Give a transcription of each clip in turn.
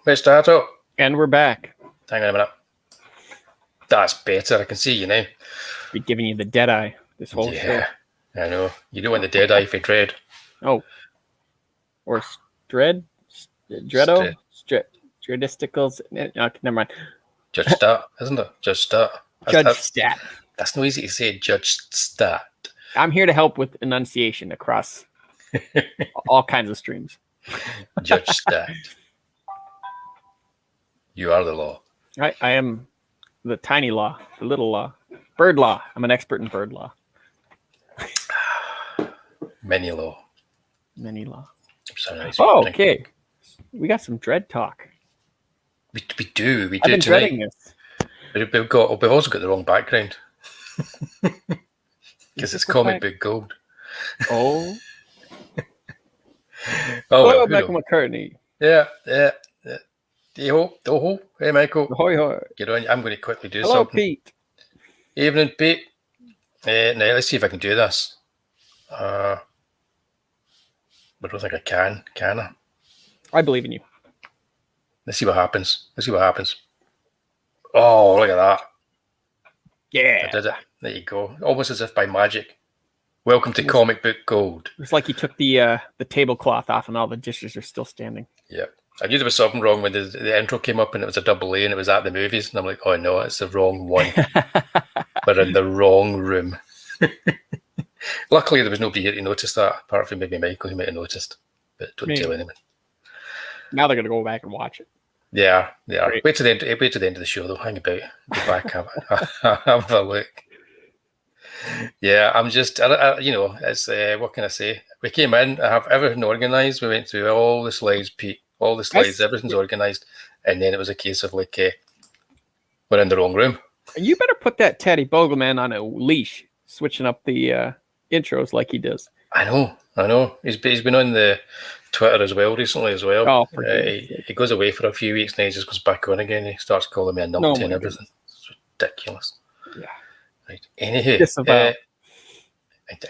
Wullie Statto. And we're back. Hang on a minute. That's better. I can see you now. Be giving you the dead eye this whole show. I know. You don't want the dead eye for Dredd. Oh. Or Dredd? Dreddo? Dreadisticals? No, never mind. Judge Stat, isn't it? Judge Stat. Judge Stat. That's no easy to say, Judge Stat. I'm here to help with enunciation across all kinds of streams. Judge Stat. You are the law. I am the tiny law, the little law. Bird law. I'm an expert in bird law. Many law. Many law. Nice okay. We got some Dredd talk. We do. We I've do been tonight. dreading this. We've also got the wrong background. Because it's comic book gold. Oh. Well, Michael McCartney. Yeah. Ho. Hey, Michael. Hoi hoi. Get on. I'm going to quickly do Hello, something. Pete. Evening, Pete. Now, let's see if I can do this. I don't think I can. Can I? I believe in you. Let's see what happens. Oh, look at that. Yeah. I did it. There you go. Almost as if by magic. Welcome to Comic Book Gold. It's like you took the tablecloth off and all the dishes are still standing. Yeah. I knew there was something wrong when the intro came up and it was a double A and it was at the movies. And I'm like, oh no, it's the wrong one. We're in the wrong room. Luckily, there was nobody here to notice that, apart from maybe Michael, who might have noticed. But don't tell anyone. Now they're going to go back and watch it. Yeah, they are. Wait to the end of the show, though. Hang about. Go back, have a look. Yeah, I'm just, it's, what can I say? We came in, I have everything organised. We went through all the slides, Pete. All the slides, everything's organised. And then it was a case of like, we're in the wrong room. You better put that Teddy Bogleman on a leash, switching up the intros like he does. I know. He's been on the Twitter as well recently as well. Oh, he goes away for a few weeks and he just goes back on again. He starts calling me a numpty and everything. It's ridiculous. Yeah. Right. Anywho,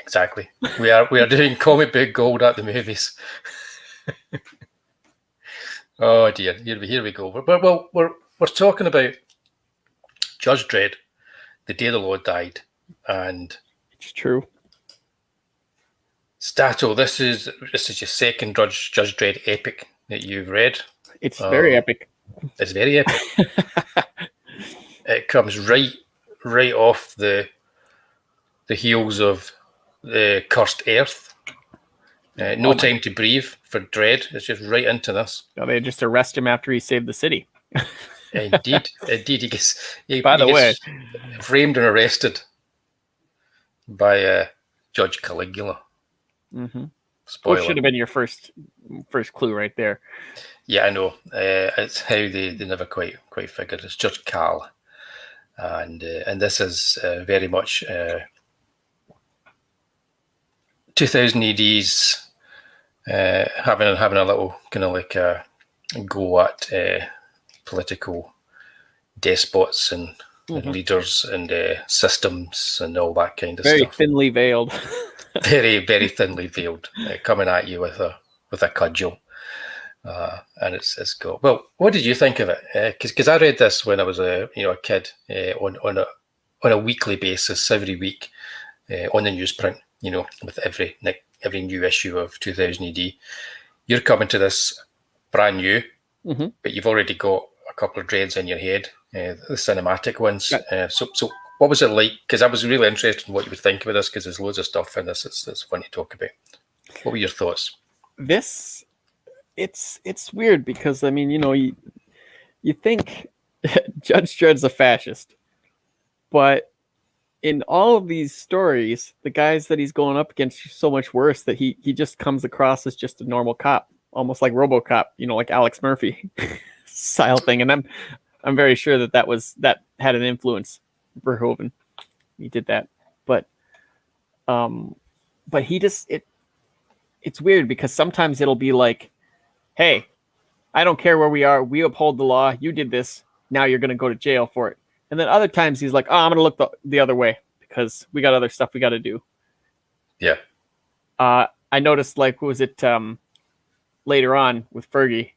exactly. We are doing Comic Book Gold at the movies. Oh dear, here we go. We're talking about Judge Dredd, the day the Lord died, and it's true. Statto, this is your second Judge Dredd epic that you've read. It's very epic. It's very epic. It comes right off the heels of the Cursed Earth. No Time to Breathe for Dredd. It's just right into this. No, they just arrest him after he saved the city. Indeed. He gets framed and arrested by Judge Caligula. Mm-hmm. Spoiler. Which should have been your first clue right there. Yeah, I know. It's how they never quite figured. It's Judge Cal, and this is very much 2000 AD's having a little kind of like a go at political despots and leaders and systems and all that kind of stuff. Very thinly veiled. Very, very thinly veiled, coming at you with a cudgel, and it's cool. Well, what did you think of it? Because I read this when I was a kid on a weekly basis, every week on the newsprint. With every new issue of 2000 AD, you're coming to this brand new, but you've already got a couple of Dredds in your head, the cinematic ones. Yeah. So what was it like? Because I was really interested in what you would think about this, because there's loads of stuff in this that's fun to talk about. What were your thoughts? It's weird because, I mean, you think Judge Dredd's a fascist, but in all of these stories, the guys that he's going up against are so much worse that he just comes across as just a normal cop, almost like RoboCop, like Alex Murphy style thing. And I'm very sure that had an influence. Verhoeven, he did that, but he just it's weird because sometimes it'll be like, hey, I don't care where we are, we uphold the law, you did this, now you're going to go to jail for it. And then other times he's like, oh, I'm going to look the other way because we got other stuff we got to do. Yeah. I noticed, like, what was it later on with Fergie?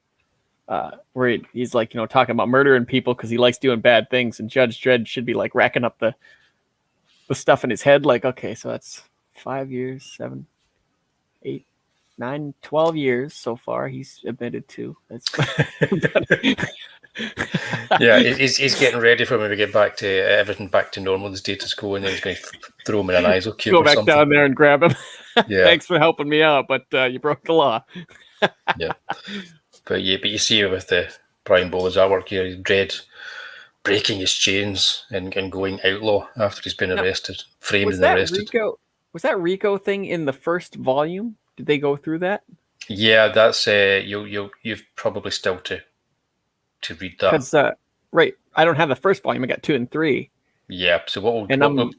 where he's like, talking about murdering people because he likes doing bad things, and Judge Dredd should be like racking up the stuff in his head, like, okay, so that's 5 years, 7, 8, 9, 12 years so far he's admitted to. That's Yeah, he's getting ready for when we get back to everything back to normal, the status quo, and then he's going to throw him in an ISO cube go or back something. down there and grab him. Yeah. Thanks for helping me out, but you broke the law. Yeah, but you see with the Brian Bowles artwork here, Dredd breaking his chains and going outlaw after he's been arrested, framed and arrested. Was that Rico thing in the first volume? Did they go through that? Yeah, that's you've probably still to read that. Because right, I don't have the first volume. I got 2 and 3. Yeah, so what we're going to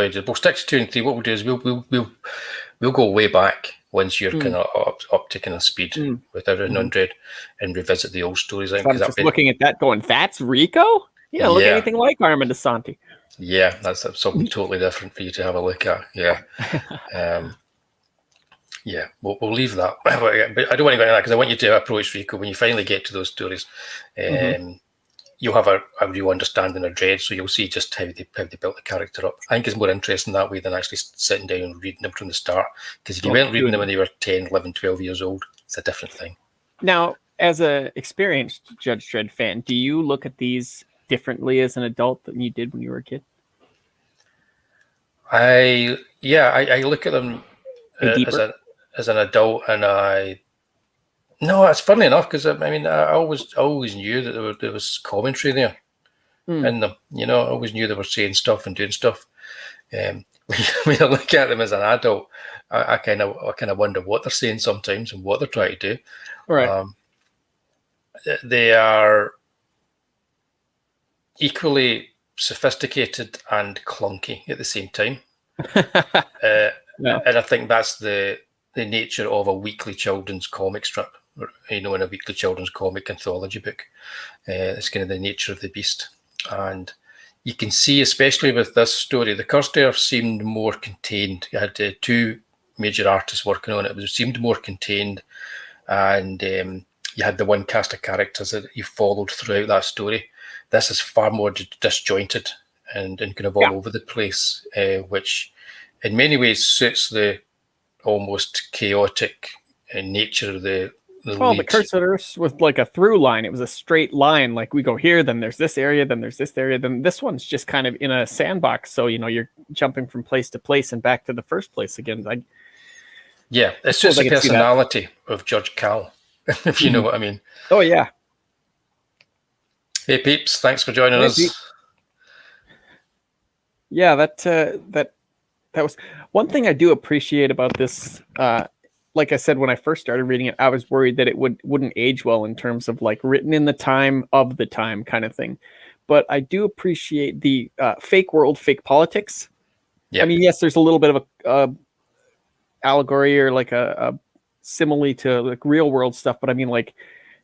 do, we'll stick to 2 and 3. What we'll do is we'll go way back once you're kind of up to kind of speed with everything on Dredd and revisit the old stories. So I'm just looking at that going, that's Rico? Yeah, look anything like Armand DeSanti. Yeah, that's something totally different for you to have a look at. Yeah. Yeah, we'll leave that. But I don't want to go into that because I want you to approach Rico when you finally get to those stories. You'll have a real understanding of Dredd, so you'll see just how they built the character up. I think it's more interesting that way than actually sitting down and reading them from the start. Because if you weren't reading them when they were 10, 11, 12 years old, it's a different thing. Now, as an experienced Judge Dredd fan, do you look at these differently as an adult than you did when you were a kid? I look at them as an adult, and no, it's funny enough because I always knew that there was commentary there in them. I always knew they were saying stuff and doing stuff. When I look at them as an adult, I kind of wonder what they're saying sometimes and what they're trying to do. Right. They are equally sophisticated and clunky at the same time. And I think that's the nature of a weekly children's comic strip, in a weekly children's comic anthology book. It's kind of the nature of the beast. And you can see, especially with this story, the Cursed Earth seemed more contained. You had 2 major artists working on it. It seemed more contained. And you had the one cast of characters that you followed throughout that story. This is far more disjointed and kind of all over the place, which in many ways suits the almost chaotic nature of the the Cursed Earth was like a through line. It was a straight line. Like we go here, then there's this area, then there's this area. Then this one's just kind of in a sandbox. So, you're jumping from place to place and back to the first place again. It's just the personality of Judge Cal, if you know what I mean. Oh, yeah. Hey, peeps. Thanks for joining us. Pete. Yeah, that was one thing I do appreciate about this. Like I said, when I first started reading it, I was worried that it wouldn't age well in terms of like written in the time of the time kind of thing. But I do appreciate the fake world, fake politics. Yep. I mean, yes, there's a little bit of a allegory or like a simile to like real world stuff. But I mean, like,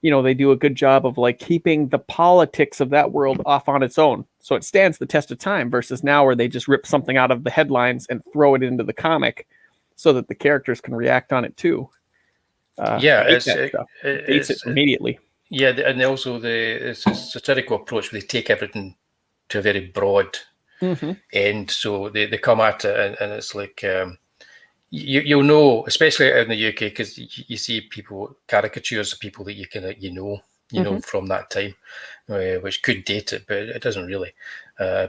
they do a good job of like keeping the politics of that world off on its own. So it stands the test of time versus now where they just rip something out of the headlines and throw it into the comic so that the characters can react on it too. It's it immediately. Yeah, and also it's a satirical approach where they take everything to a very broad end. So they come at it and it's like, you'll know, especially out in the UK, because you see people, caricatures of people that you know from that time, which could date it, but it doesn't really,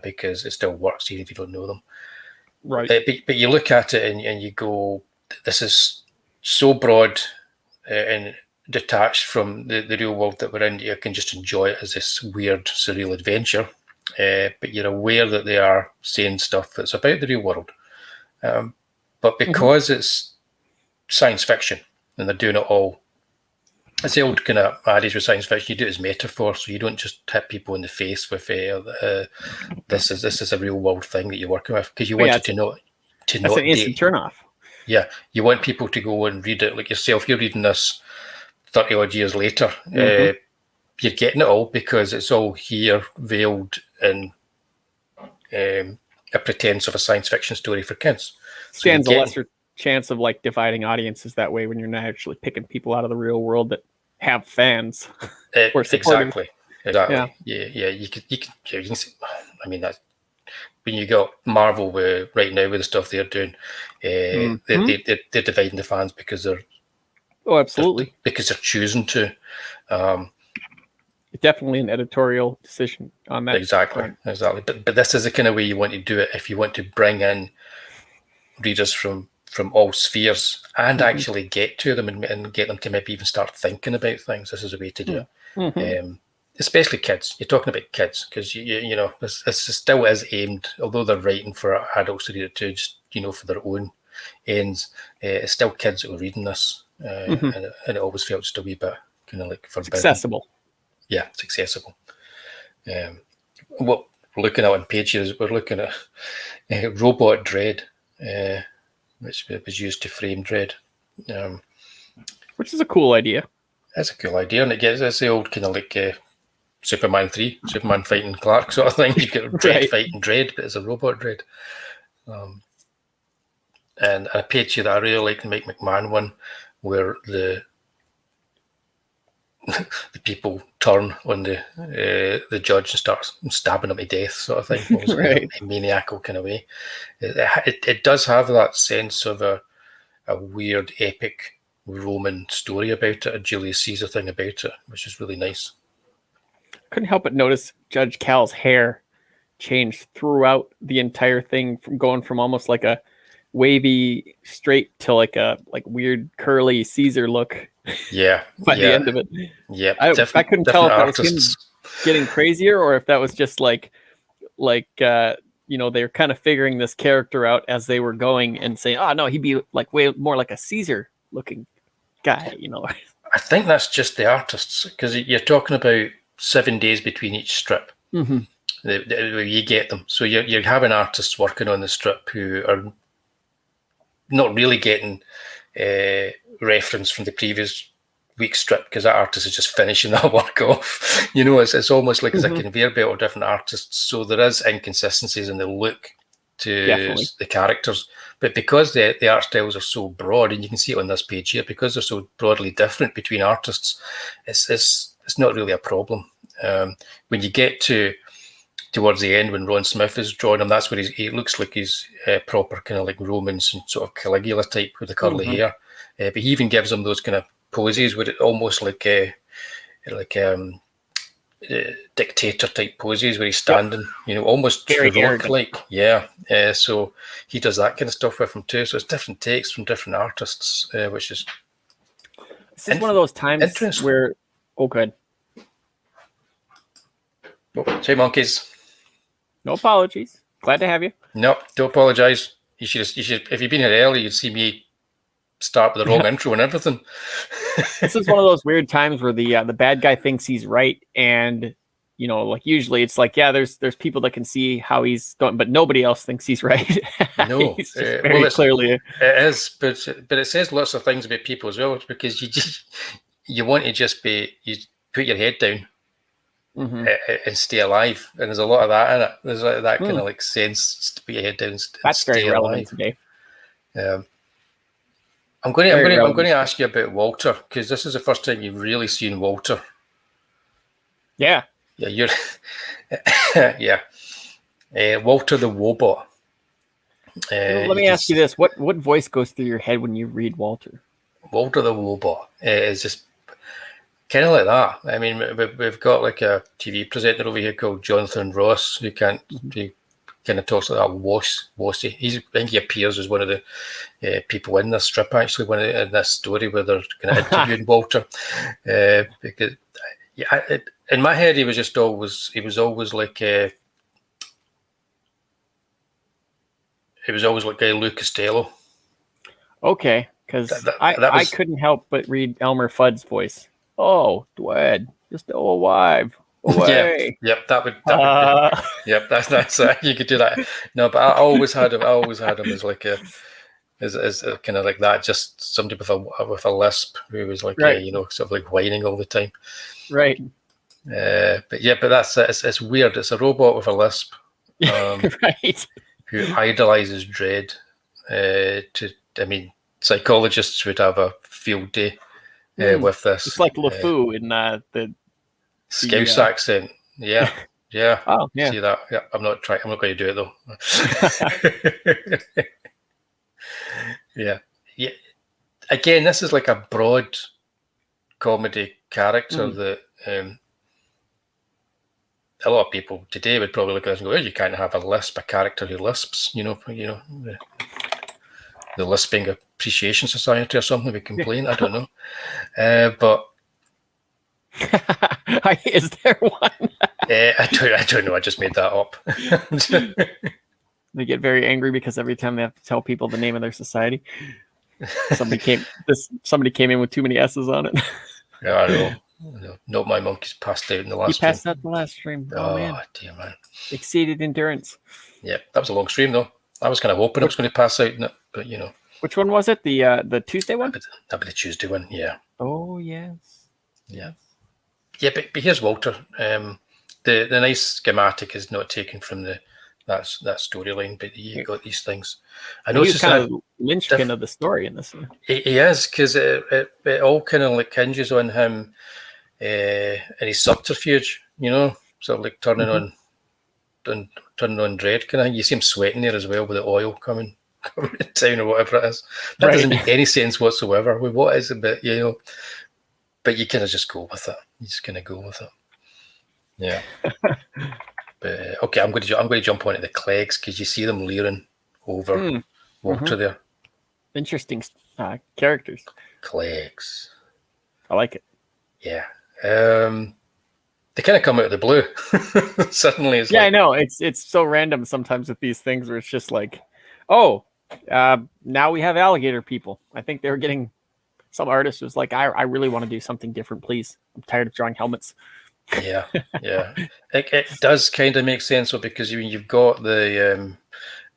because it still works even if you don't know them. Right. But you look at it and you go, this is so broad and detached from the real world that we're in. You can just enjoy it as this weird, surreal adventure. But you're aware that they are saying stuff that's about the real world. But because it's science fiction and they're doing it all, it's the old kind of adage with science fiction, you do it as metaphor, so you don't just hit people in the face with this is a real world thing that you're working with, because you want it to know. That's an instant turn off. Yeah, you want people to go and read it like yourself. You're reading this 30 odd years later. You're getting it all because it's all here veiled in a pretense of a science fiction story for kids. Stands a lesser chance of like dividing audiences that way when you're not actually picking people out of the real world that have fans or supporters. Exactly. Yeah. You can see, I mean, that when you got Marvel right now with the stuff they're doing, they're dividing the fans because they're absolutely, because they're choosing to. Definitely an editorial decision on that. Exactly. But this is the kind of way you want to do it if you want to bring in readers from all spheres and actually get to them and get them to maybe even start thinking about things. This is a way to do it. Especially kids. You're talking about kids because you know this still is aimed, although they're writing for adults to read it too, just for their own ends. It's still kids that are reading this, and it always felt just a wee bit kind of like forbidden. It's accessible. Yeah, it's accessible. What we're looking at on page here is we're looking at robot Dredd, which was used to frame Dredd. Which is a cool idea. That's a cool idea, and it's the old kind of like Superman 3, Superman fighting Clark sort of thing. You've got Dredd fighting Dredd, but it's a robot Dredd. And a page here that I really like, the Mike McMahon one, where the people turn on the judge and start stabbing him to death, sort of thing, in a maniacal kind of way. It does have that sense of a weird, epic Roman story about it, a Julius Caesar thing about it, which is really nice. Couldn't help but notice Judge Cal's hair changed throughout the entire thing, from going from almost like a wavy straight to like a weird curly Caesar look. Yeah. By the end of it. Yeah. I couldn't tell if that was him getting crazier or if that was just like they're kind of figuring this character out as they were going and saying, oh no, he'd be like way more like a Caesar looking guy, I think that's just the artists, because you're talking about 7 days between each strip. You get them. So you're having artists working on the strip who are not really getting reference from the previous week's strip, because that artist is just finishing that work off. It's almost like it's a conveyor belt of different artists. So there is inconsistencies in the look to the characters. But because the art styles are so broad, and you can see it on this page here, because they're so broadly different between artists, it's not really a problem. When you get towards the end, when Ron Smith is drawing him, that's where he looks like he's proper kind of like Roman, sort of Caligula type with the curly hair. But he even gives him those kind of poses with it almost like dictator type poses where he's standing, almost heroic like. Yeah. So he does that kind of stuff with him too. So it's different takes from different artists, which is. This is one of those times where. Oh, good. Oh, say monkeys. No apologies. Glad to have you. No, don't apologize. You should. If you'd been here early, you'd see me start with the wrong intro and everything. This is one of those weird times where the bad guy thinks he's right, and like usually it's like, yeah, there's people that can see how he's going, but nobody else thinks he's right. No, he's just very clearly. It is, but it says lots of things about people as well, because you want to just you put your head down. And stay alive, and there's a lot of that in it. There's that kind of like sense to put your head down and That's stay very relevant alive. today. I'm going to ask you about Walter, because this is the first time you've really seen Walter. Yeah. Yeah, you're. Yeah. Walter the Wobot. Let me ask you this: what voice goes through your head when you read Walter? Walter the Wobot is just kind of like that. I mean, we've got like a TV presenter over here called Jonathan Ross, who kind of talks like that. Wossy. I think he appears as one of the people in this strip, actually, in this story where they're kind of interviewing Walter. Because in my head, he was always like Lou Costello. Okay, because I couldn't help but read Elmer Fudd's voice. Oh, Dredd, you're still alive. Away. Yep, that would yep, that's you could do that. No, but I always had him as like as kind of like that, just somebody with a lisp who was like sort of like whining all the time. Right. But that's it's weird. It's a robot with a lisp. Right. Who idolizes Dredd. Psychologists would have a field day with this. It's like LeFou in the Scouse accent. Yeah. Yeah. Oh, yeah. See that? Yeah. I'm not going to do it though. Yeah. Yeah. Again, this is like a broad comedy character that a lot of people today would probably look at this and go, "Oh, you can't have a character who lisps." The Lisping Appreciation Society or something would complain. I don't know, but is there one? I don't know. I just made that up. They get very angry because every time they have to tell people the name of their society, somebody came in with too many S's on it. Yeah, I know. Not my monkeys passed out in the last. He passed out the last stream. Oh man, dear man. Exceeded endurance. Yeah, that was a long stream though. I was kind of hoping I was going to pass out in it, but Which one was it? The Tuesday one? That'd be the Tuesday one. Yeah. Oh yes. Yeah. Yeah, but here's Walter. The nice schematic is not taken from that storyline, but you got these things. I noticed kind of linchpin of the story in this one. He is, because it all kind of like hinges on him and his subterfuge, sort of like turning on Dredd kind of thing. You see him sweating there as well with the oil coming down or whatever it is. That doesn't make any sense whatsoever with what is a bit, but you kind of just go with it. You just kind of go with it. Yeah. But okay, I'm going to jump onto the Cleggs because you see them leering over Walter there. Interesting characters. Cleggs. I like it. Yeah. They kind of come out of the blue. Suddenly, it's I know. It's so random sometimes with these things where it's just like, oh, now we have alligator people. I think they were getting some artist was like, I really want to do something different, please. I'm tired of drawing helmets. Yeah. It does kind of make sense though, because you've got the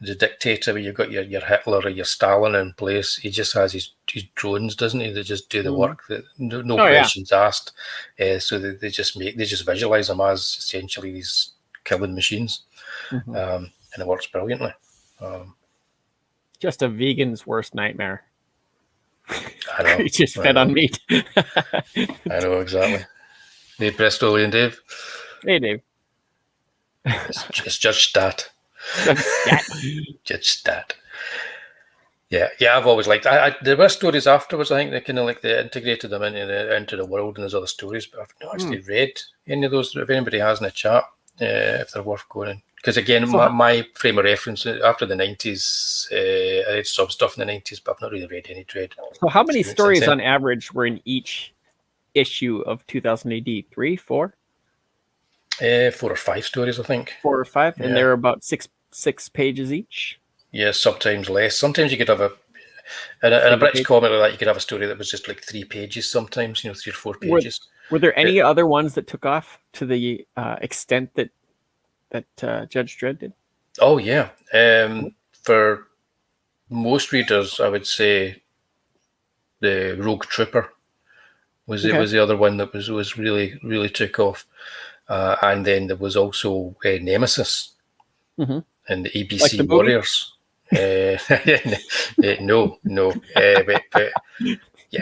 dictator, where you've got your Hitler or your Stalin in place. He just has his drones, doesn't he? They just do the work. That no questions asked. So they just visualize them as essentially these killing machines, and it works brilliantly. Just a vegan's worst nightmare. I know. He just fed on meat. I know exactly. Hey, Presto, and Dave. Hey, Dave. It's Judge Stat. Judge Stat. Yeah. I've always liked. There were stories afterwards. I think they kind of they integrated them into the world, and there's other stories. But I've not actually read any of those. If anybody has in the chat, if they're worth going in, because again, my frame of reference after the 90s, I read some stuff in the 90s, but I've not really read any Dredd. So, how many stories on average were in each issue of 2000 AD? 3, 4? 4 or 5 stories, I think. 4 or 5, and they're about six pages each. Yeah, sometimes less. Sometimes you could have in a British comic like that, you could have a story that was just like 3 pages. Sometimes, 3 or 4 pages. Were there any other ones that took off to the extent that Judge Dredd did? Oh yeah. For most readers, I would say the Rogue Trooper was the other one that was really, really took off. And then there was also Nemesis and the ABC like the Warriors. No. But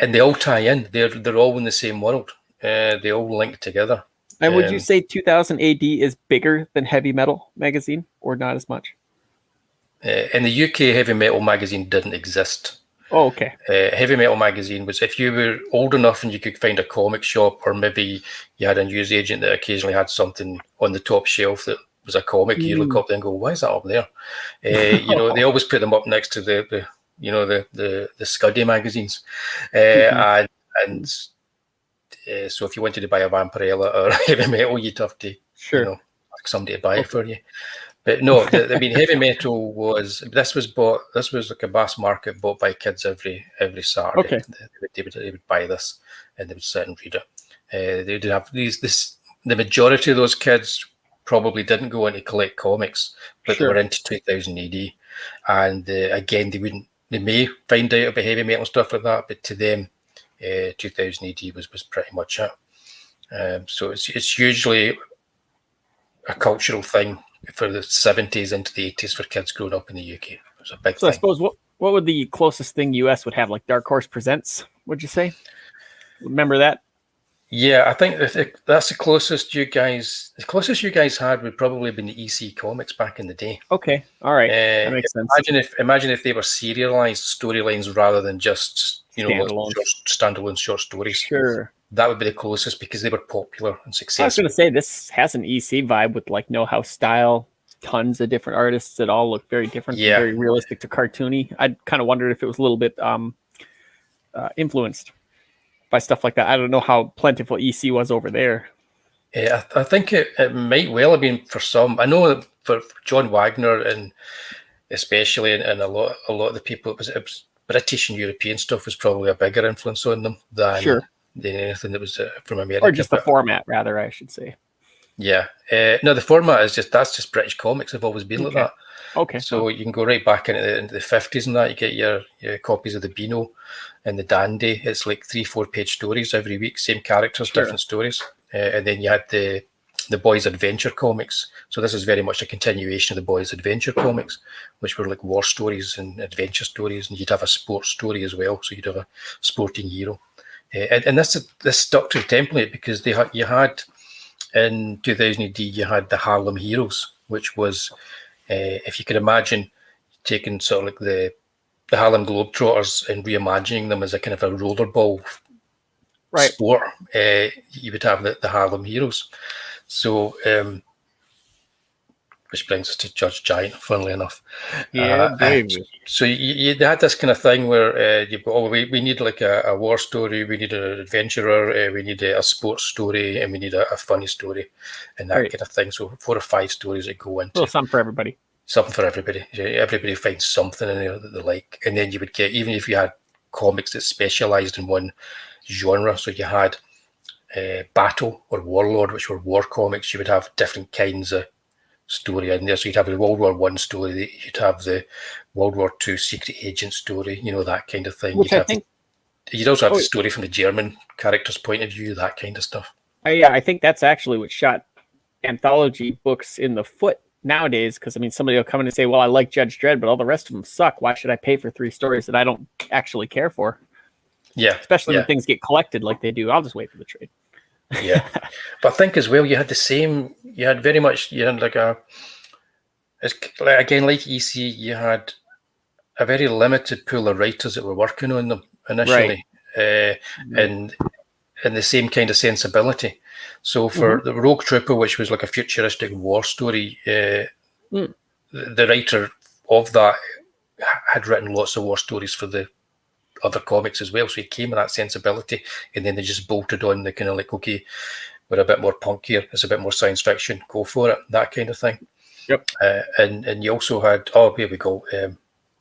and they all tie in. They're all in the same world. They all link together. And would you say 2000 AD is bigger than Heavy Metal magazine, or not as much? In the UK, Heavy Metal magazine didn't exist. Oh, okay. Heavy Metal magazine was if you were old enough and you could find a comic shop, or maybe you had a newsagent that occasionally had something on the top shelf that was a comic. You look up there and go, "Why is that up there?" They always put them up next to the Scuddy magazines, so if you wanted to buy a Vampirella or Heavy Metal, you'd have to ask somebody to buy it for you. But no, Heavy Metal was like a mass market bought by kids every Saturday. Okay. They would buy this and they would sit and read it. They did have the majority of those kids probably didn't go in to collect comics, but they were into 2000 AD. And again, they may find out about Heavy Metal stuff like that, but to them, 2000 AD was pretty much it. So it's usually a cultural thing for the 70s into the 80s for kids growing up in the UK. It was a big thing. I suppose what would the closest thing US would have, like Dark Horse Presents, would you say? Remember that? Yeah, I think that's the closest you guys. The closest you guys had would probably have been the EC comics back in the day. Okay, all right, that makes sense. Imagine if they were serialized storylines rather than just standalone short stories. Sure, that would be the closest because they were popular and successful. I was going to say this has an EC vibe with like No House style, tons of different artists that all look very different, very realistic to cartoony. I kind of wondered if it was a little bit influenced by stuff like that. I don't know how plentiful EC was over there. Yeah, I think it might well have been for some. I know for John Wagner and especially and a lot of the people, it was British and European stuff was probably a bigger influence on them than anything that was from America. Or just the format, rather, I should say. Yeah. No, the format is that's just British comics. Have always been like that. Okay. So you can go right back into the 50s and that. You get your copies of the Beano and the Dandy. It's like 3-4 page stories every week, same characters, different stories. And then you had the Boys Adventure comics. So this is very much a continuation of the Boys Adventure comics, which were like war stories and adventure stories. And you'd have a sports story as well. So you'd have a sporting hero. And this stuck to the template because you had in 2000 AD, you had the Harlem Heroes, which was, if you could imagine, taking sort of like the Harlem Globetrotters and reimagining them as a kind of a rollerball sport, you would have the Harlem Heroes. So, which brings us to Judge Giant, funnily enough. Yeah, so you had this kind of thing where you've got, we need like a war story, we need an adventurer, we need a sports story, and we need a funny story, and that kind of thing. So 4 or 5 stories that go into. Well, something for everybody. Something for everybody. Everybody finds something in there that they like. And then you would get, even if you had comics that specialised in one genre, so you had Battle or Warlord, which were war comics, you would have different kinds of story in there. So you'd have the World War One story, you'd have the World War Two secret agent story, that kind of thing. Which you'd also have the story from the German character's point of view, that kind of stuff. I think that's actually what shot anthology books in the foot nowadays, because I mean, somebody will come in and say, well, I like Judge Dredd, but all the rest of them suck. Why should I pay for 3 stories that I don't actually care for? Yeah. Especially when things get collected like they do. I'll just wait for the trade. Yeah. But I think as well, you had very much like again, like EC, you had a very limited pool of writers that were working on them initially. And the same kind of sensibility. So for the Rogue Trooper, which was like a futuristic war story, the writer of that had written lots of war stories for the other comics as well. So he came with that sensibility, and then they just bolted on the kind of like, okay, we're a bit more punk here, it's a bit more science fiction, go for it, that kind of thing. Yep. And you also had, here we go,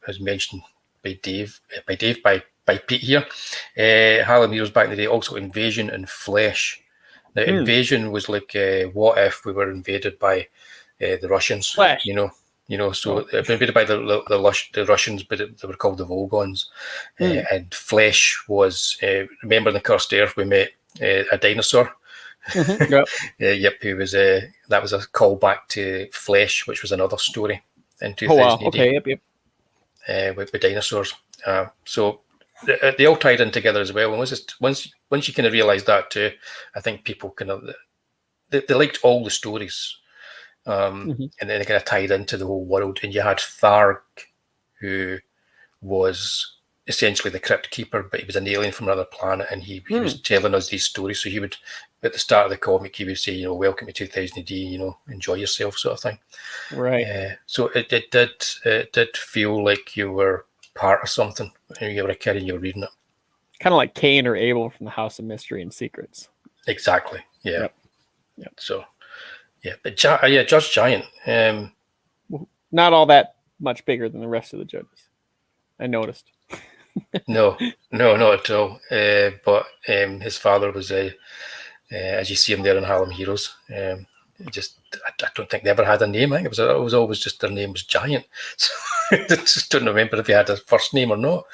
as mentioned by Pete here, Harlem Heroes back in the day, also Invasion and Flesh. Now, Invasion was like, what if we were invaded by the Russians? Flesh. So invaded by the Russians, but they were called the Vogons. And Flesh was, remember in the Cursed Earth, we met a dinosaur. Yep. Who was that was a callback to Flesh, which was another story in 2000 AD. Okay, yep. With dinosaurs. So they all tied in together as well. And once you kind of realise that too, I think people kind of they liked all the stories, and then they kind of tied into the whole world. And you had Tharg, who was essentially the Crypt Keeper, but he was an alien from another planet, and he was telling us these stories. So he would, at the start of the comic, he would say, welcome to 2000 AD, enjoy yourself, sort of thing. Right. So it did feel like you were part of something when you were a kid and you were reading it. Kind of like Cain or Abel from the House of Mystery and Secrets. Exactly. Yeah. Yep. So, but Judge Giant. Not all that much bigger than the rest of the judges, I noticed. No, not at all. But his father was, as you see him there in Harlem Heroes, I don't think they ever had a name. I think it was always just their name was Giant. So I just don't remember if he had a first name or not.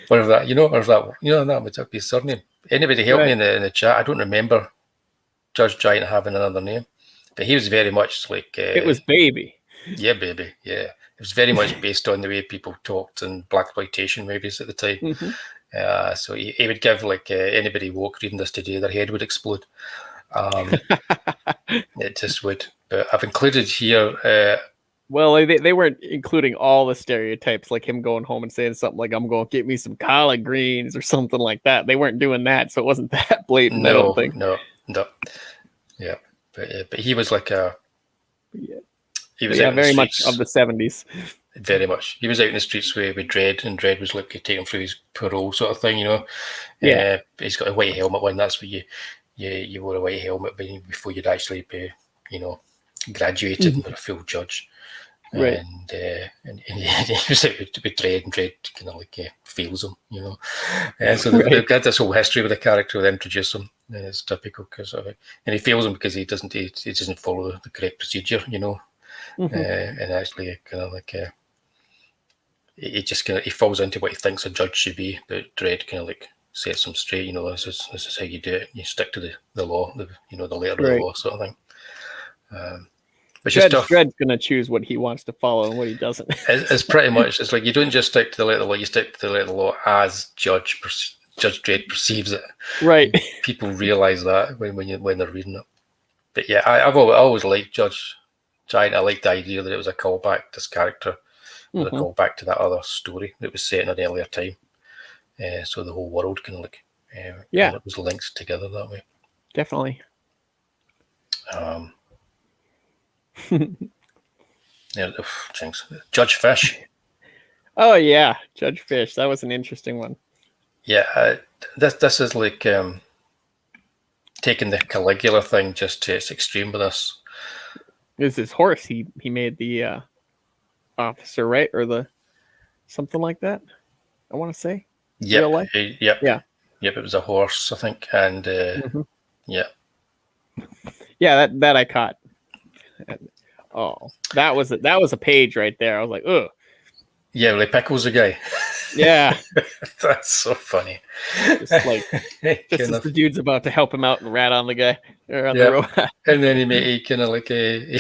or if that would be his surname. Anybody help me in the chat? I don't remember Judge Giant having another name. But he was very much like... it was Baby. Yeah, Baby, yeah. It was very much based on the way people talked in blaxploitation movies at the time. So he would give like anybody woke reading this today, their head would explode. It just would. But I've included here. Well, they weren't including all the stereotypes, like him going home and saying something like, I'm going to get me some collard greens or something like that. They weren't doing that, so it wasn't that blatant, I don't think. No. Yeah. But he was like a... Yeah. He was very much of the 70s. Very much. He was out in the streets with Dredd, and Dredd was like taking him through his parole sort of thing, Yeah. He's got a white helmet on. That's what you wore a white helmet before you'd actually be, graduated and were a full judge. Right. And he was out with Dredd, and Dredd kind of like fails him, So they've got this whole history with the character. They introduce him. And it's typical because of it, and he fails him because he doesn't follow the correct procedure, and actually kind of like he just kind of he falls into what he thinks a judge should be, but Dredd kind of like sets him straight. This is how you do it. You stick to the law, the letter of the law sort of thing. Which Dredd's going to choose what he wants to follow and what he doesn't. It's pretty much. It's like you don't just stick to the letter of the law. You stick to the letter of the law as Judge Dredd perceives it. Right. People realize that when they're reading it. But yeah, I always liked Judge Giant. I liked the idea that it was a callback to this character, a callback to that other story that was set in an earlier time. So the whole world kind of like it was linked together that way. Definitely. Judge Fish. Oh yeah, Judge Fish. That was an interesting one. Yeah, this is like taking the Caligula thing just to its extreme with this. It's his horse. He made the officer, right, or the something like that. I want to say. Yep. Real life? Yep. Yeah. Yep. It was a horse, I think, and yeah. Yeah, that I caught. Oh, that was a page right there. I was like, ugh. Yeah, well, he pickles the guy. Yeah. That's so funny. Just as the dude's about to help him out and rat on the guy or on the road. And then he kind of like he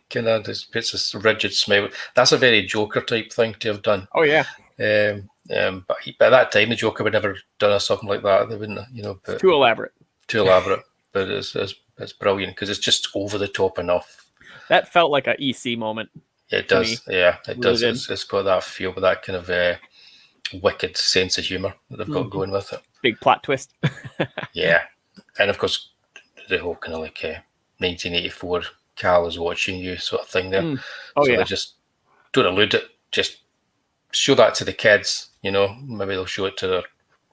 kind of just puts this rigid smile. That's a very Joker type thing to have done. Oh yeah. But by that time, the Joker would never done something like that. They wouldn't, But it's too elaborate. But it's brilliant because it's just over the top enough. That felt like an EC moment. It does. Yeah, it really does. It's got that feel, with that kind of wicked sense of humor that they've got going with it. Big plot twist. Yeah, and of course the whole kind of like 1984 Cal is watching you sort of thing there. They just don't allude it. Just show that to the kids. Maybe they'll show it to their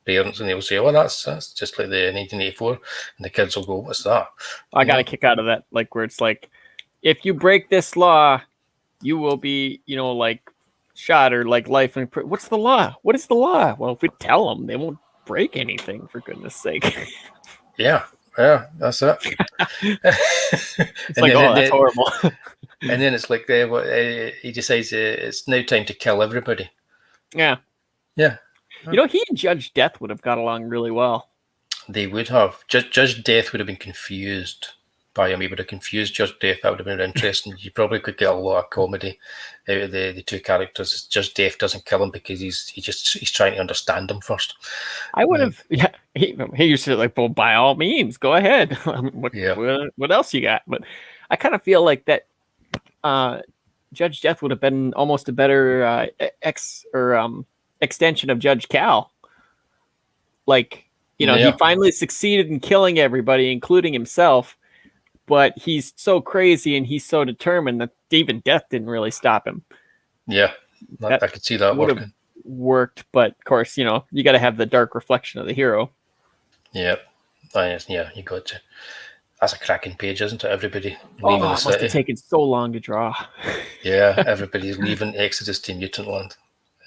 parents and they'll say, "Oh, that's just like the 1984," and the kids will go, "What's that?" I got a kick out of that, like where it's like, if you break this law, you will be, like shot or like life in prison. What's the law? What is the law? Well, if we tell them, they won't break anything, for goodness sake. Yeah, that's it. It's like, that's horrible. And then it's like he decides it's now time to kill everybody. Yeah. Yeah. He and Judge Death would have got along really well. They would have. Judge Death would have been confused by him. He would have confused Judge Death. That would have been interesting. You probably could get a lot of comedy out of the two characters. Judge Death doesn't kill him because he's trying to understand him first. I would have. Yeah, he used to like, well, by all means, go ahead. What else you got? But I kind of feel like that Judge Death would have been almost a better extension of Judge Cal. Like, he finally succeeded in killing everybody, including himself. But he's so crazy and he's so determined that even death didn't really stop him. Yeah, I could see that working. Worked, but of course, you got to have the dark reflection of the hero. Yeah, you got to. That's a cracking page, isn't it? Everybody leaving the city. It must have taken so long to draw. Yeah, everybody's leaving Exodus to Mutant Land.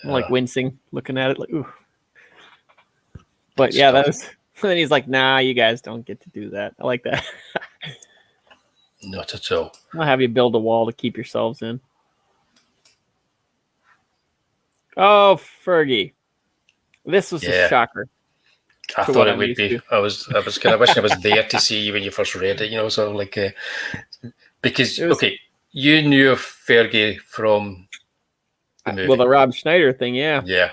I'm like wincing, looking at it, like ooh. But yeah, that was. Then he's like, "Nah, you guys don't get to do that." I like that. Not at all. I'll have you build a wall to keep yourselves in. Oh, Fergie. This was a shocker. I thought it would be. I was kind of wishing I was there to see you when you first read it, sort of like because you knew of Fergie from the movie. Well, the Rob Schneider thing, yeah. Yeah.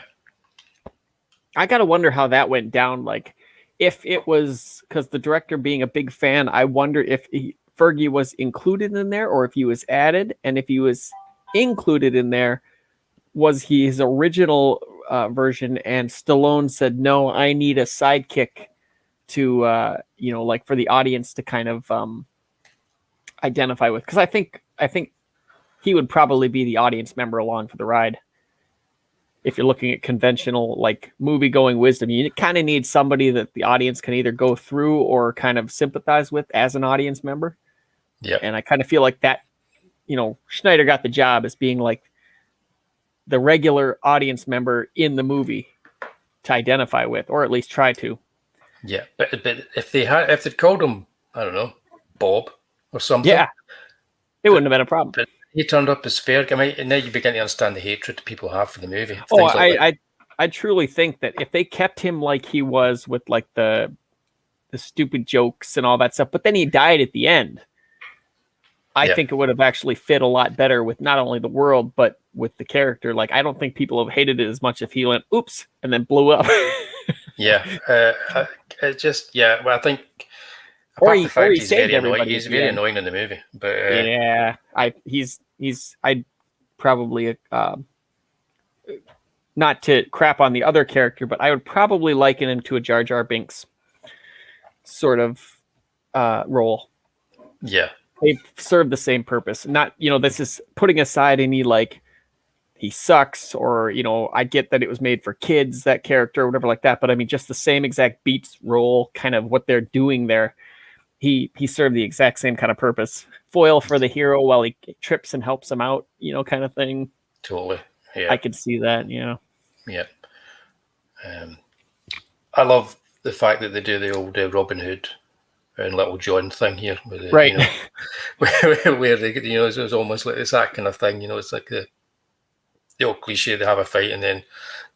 I gotta wonder how that went down. Like, if it was because the director being a big fan, I wonder if Fergie was included in there or if he was added, and if he was included in there, was he his original version? And Stallone said, "No, I need a sidekick to, like for the audience to kind of identify with." Because I think he would probably be the audience member along for the ride. If you're looking at conventional like movie going wisdom, you kind of need somebody that the audience can either go through or kind of sympathize with as an audience member. Yeah. And I kind of feel like that, Schneider got the job as being like the regular audience member in the movie to identify with, or at least try to. Yeah. But if they'd called him, I don't know, Bob or something. Yeah. It wouldn't have been a problem. But he turned up as Fergie. I mean, and now you begin to understand the hatred people have for the movie. Oh, I truly think that if they kept him like he was with like the stupid jokes and all that stuff, but then he died at the end, I think it would have actually fit a lot better with not only the world, but with the character. Like, I don't think people have hated it as much if he went, oops, and then blew up. Yeah. It just, well, I think... Or he saved everybody. He's very annoying in the movie. But I'd probably not to crap on the other character, but I would probably liken him to a Jar Jar Binks sort of role. Yeah. They serve the same purpose. Not, this is putting aside any like he sucks or, I get that it was made for kids, that character or whatever like that. But I mean, just the same exact beats role, kind of what they're doing there. He served the exact same kind of purpose. Foil for the hero while he trips and helps him out, kind of thing. Totally. Yeah. I could see that, Yeah. I love the fact that they do the old Robin Hood and Little John thing here. With the, right. Where they, it's almost like it's that kind of thing, it's like the old cliche, they have a fight and then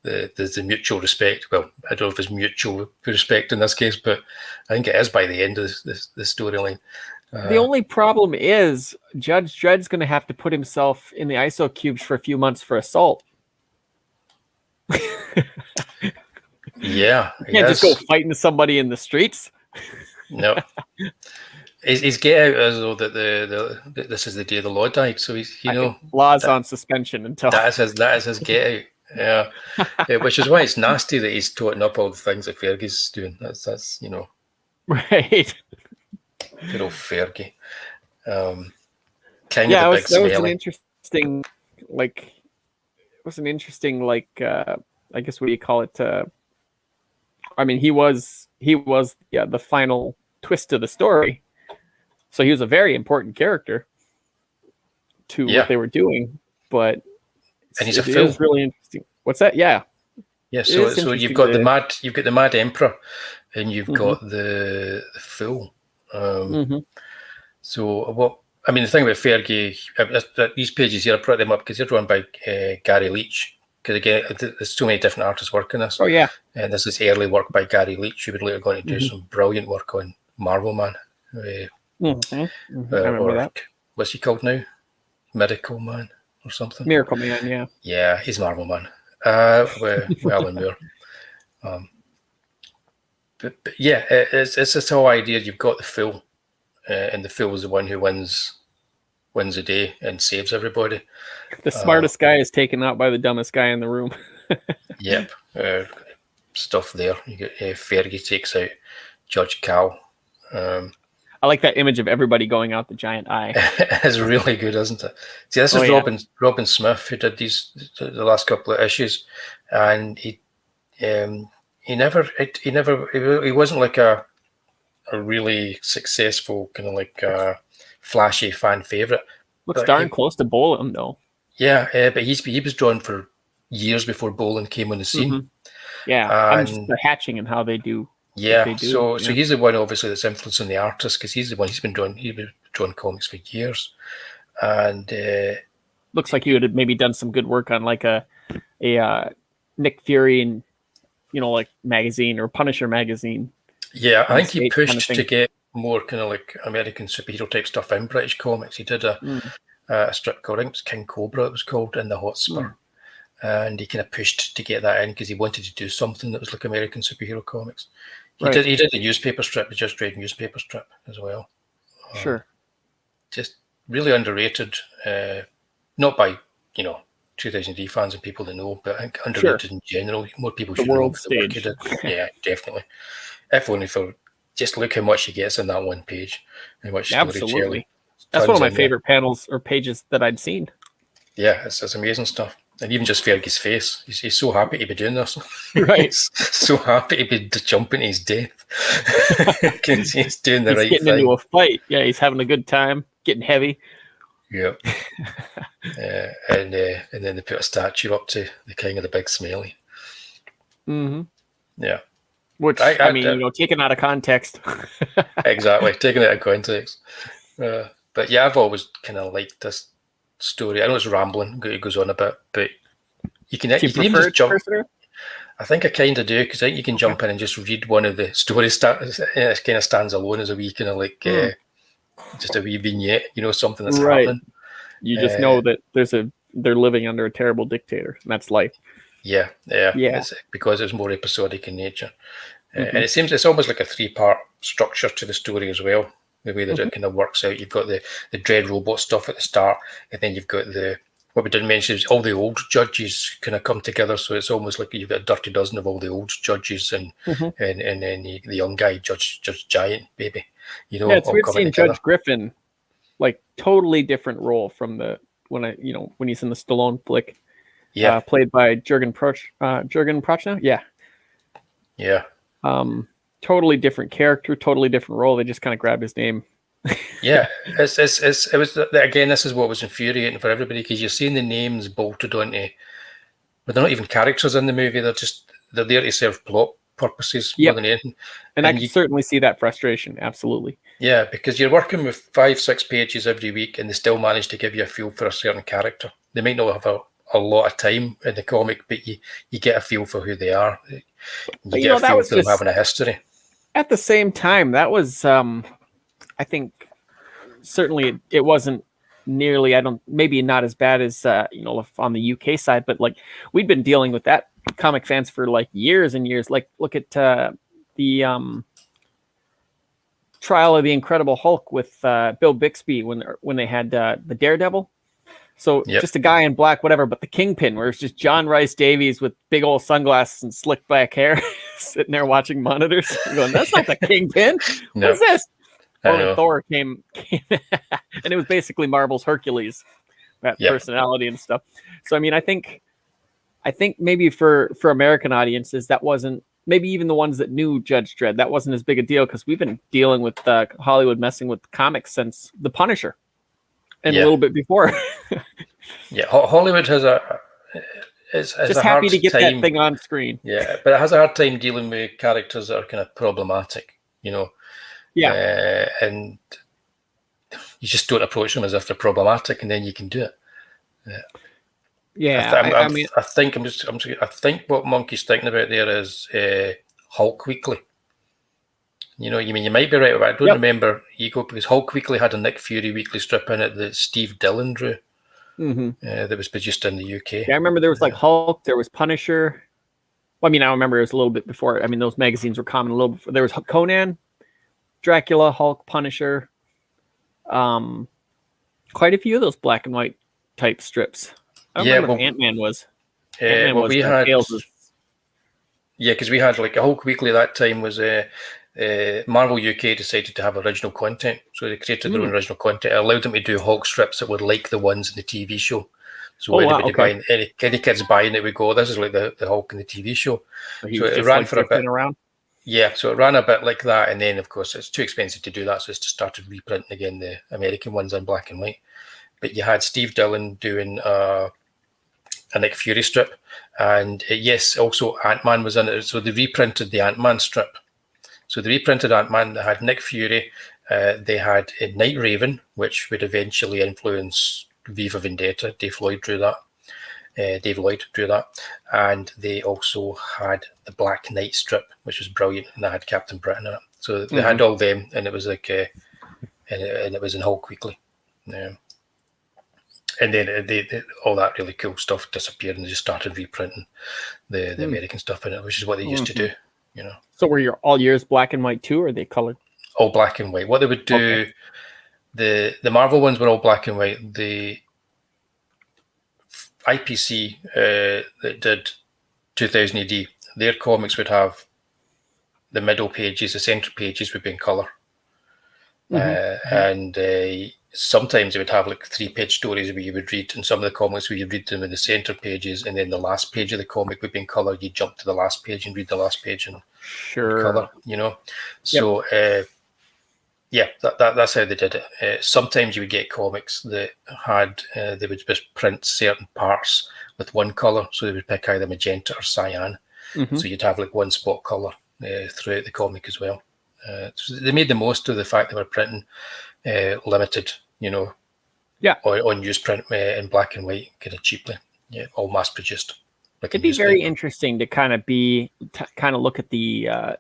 there's the mutual respect. Well, I don't know if it's mutual respect in this case, but I think it is by the end of the storyline. The only problem is Judge Dredd's going to have to put himself in the ISO cubes for a few months for assault. Yeah. You can't just go fighting somebody in the streets. No. He's get out as though that this is the day the law died. So he's law's on suspension until that is his get out. Yeah. Which is why it's nasty that he's toting up all the things that Fergie's doing. That's right. Good old Fergie. That was an interesting, I guess, what do you call it? I mean, he was the final twist to the story. So he was a very important character to what they were doing, but and he's a fool. fool. It was really interesting. What's that? Yeah. So you've got the mad emperor, and you've got the fool. So what? I mean, the thing about Fergie, these pages here, I put them up because they're drawn by Gary Leach. Because again, there's so many different artists working this. Oh yeah. And this is early work by Gary Leach, who would later go on to do some brilliant work on Marvel Man. I remember that. What's he called now? Miracle Man or something? Miracle Man, yeah. Yeah, he's Marvel Man. With Alan Moore. But yeah, it's this whole idea you've got the fool, and the fool is the one who wins the day and saves everybody. The smartest guy is taken out by the dumbest guy in the room. Yep. Stuff there. You get Fergie takes out Judge Cal. I like that image of everybody going out the giant eye. It's really good, isn't it? See, this is Robin Smith who did the last couple of issues, and he wasn't like a really successful kind of like flashy fan favorite. Looks darn close to Bolan though. Yeah, but he was drawn for years before Bolan came on the scene. Yeah, I'm just the hatching and how they do. Yeah, so he's the one obviously that's influencing the artist because he's the one he's been drawing comics for years, and looks like he would have maybe done some good work on like a Nick Fury and like magazine or Punisher magazine. Yeah, I think he pushed to get more kind of like American superhero type stuff in British comics. He did a strip called, I think it was King Cobra it was called, in the Hotspur. and he kind of pushed to get that in because he wanted to do something that was like American superhero comics. He Right. did the newspaper strip, the Just Dredd newspaper strip as well. Sure. Just really underrated, not by 2000 AD fans and people that know, but I think underrated in general. More people should know the work he did. Yeah, definitely. If only for just look how much he gets in that one page, how much storytelling. Absolutely. That's one of my favorite panels or pages that I'd seen. Yeah, it's amazing stuff. And even just Fergie's face, he's so happy to be doing this. Right. He's so happy to be jumping to his death. He's doing the right getting thing. Into a fight. Yeah, he's having a good time, getting heavy. Yeah. And then they put a statue up to the king of the big smiley. Mm-hmm. Yeah. Which, I mean, taken out of context. Exactly, taken out of context. But yeah, I've always kind of liked this story. I know it's rambling, it goes on a bit, but you can even just jump. I think I kind of do, because I think you can jump in and just read one of the stories. It kind of stands alone as a wee kind of like just a wee vignette, something that's happening. You just know that they're living under a terrible dictator, and that's life. Yeah. It's because it's more episodic in nature, and it seems it's almost like a 3-part structure to the story as well. The way that it kind of works out, you've got the Dredd robot stuff at the start, and then you've got what we didn't mention is all the old judges kind of come together. So it's almost like you've got a dirty dozen of all the old judges, and then the young guy, Judge Giant Baby. It's weird seeing Judge Griffin, like totally different role from when he's in the Stallone flick. Yeah, played by Jurgen Prochnow. Yeah. Totally different character, totally different role. They just kind of grabbed his name. Yeah, it was again. This is what was infuriating for everybody, because you're seeing the names bolted onto, but they're not even characters in the movie. They're there to serve plot purposes more than anything. And I can certainly see that frustration. Absolutely. Yeah, because you're working with 5-6 pages every week, and they still manage to give you a feel for a certain character. They might not have a lot of time in the comic, but you get a feel for who they are. You get a feel for them having a history. At the same time, that was, I think, certainly it wasn't nearly, maybe not as bad as, on the UK side, but like we'd been dealing with that comic fans for like years and years. Like look at the Trial of the Incredible Hulk with Bill Bixby when they had the Daredevil. So just a guy in black, whatever, but the Kingpin, where it's just John Rhys Davies with big old sunglasses and slick back hair, sitting there watching monitors, going, "That's not the Kingpin. No. What's this?" Or Thor came, and it was basically Marvel's Hercules, that personality and stuff. So I mean, I think maybe for American audiences, that wasn't, maybe even the ones that knew Judge Dredd, that wasn't as big a deal, because we've been dealing with Hollywood messing with comics since The Punisher. And a little bit before. Hollywood has just happy to get that thing on screen. Yeah, but it has a hard time dealing with characters that are kind of problematic, Yeah, and you just don't approach them as if they're problematic, and then you can do it. I think what Monkey's thinking about there is Hulk Weekly. You might be right, but I don't remember Ego, because Hulk Weekly had a Nick Fury weekly strip in it that Steve Dillon drew. That was produced in the UK. Yeah, I remember there was like Hulk, there was Punisher. Well, I mean, I remember it was a little bit before. I mean, those magazines were common a little before. There was Conan, Dracula, Hulk, Punisher. Quite a few of those black and white type strips. I don't remember what Ant-Man was. We had because we had like a Hulk Weekly at that time was Marvel UK decided to have original content, so they created their own original content. It allowed them to do Hulk strips that were like the ones in the TV show. So buying any kids buying it would go, "This is like the Hulk in the TV show." So it ran for a bit. Around. Yeah, so it ran a bit like that, and then of course it's too expensive to do that, so it's just started reprinting again the American ones in black and white. But you had Steve Dillon doing a Nick Fury strip, and also Ant-Man was in it. So they reprinted the Ant-Man strip. So they reprinted Ant-Man. They had Nick Fury. They had Night Raven, which would eventually influence V for Vendetta. Dave Lloyd drew that. And they also had the Black Knight strip, which was brilliant, and they had Captain Britain in it. So they had all them, and it was like, and it was in Hulk Weekly. And then all that really cool stuff disappeared, and they just started reprinting the American stuff in it, which is what they used to do. So were your all years black and white too, or are they colored? All black and white. What they would do, the Marvel ones were all black and white. The IPC that did 2000 AD, their comics would have the middle pages, the centre pages would be in colour. And sometimes they would have like 3-page stories where you would read, and some of the comics where you read them in the centre pages, and then the last page of the comic would be in colour. You jump to the last page and read the last page in colour, So that's how they did it. Sometimes you would get comics that had they would just print certain parts with one colour, so they would pick either magenta or cyan. So you'd have like one spot colour throughout the comic as well. So they made the most of the fact they were printing limited, on newsprint in black and white, kind of cheaply, all mass produced. It'd be very interesting to kind of look at the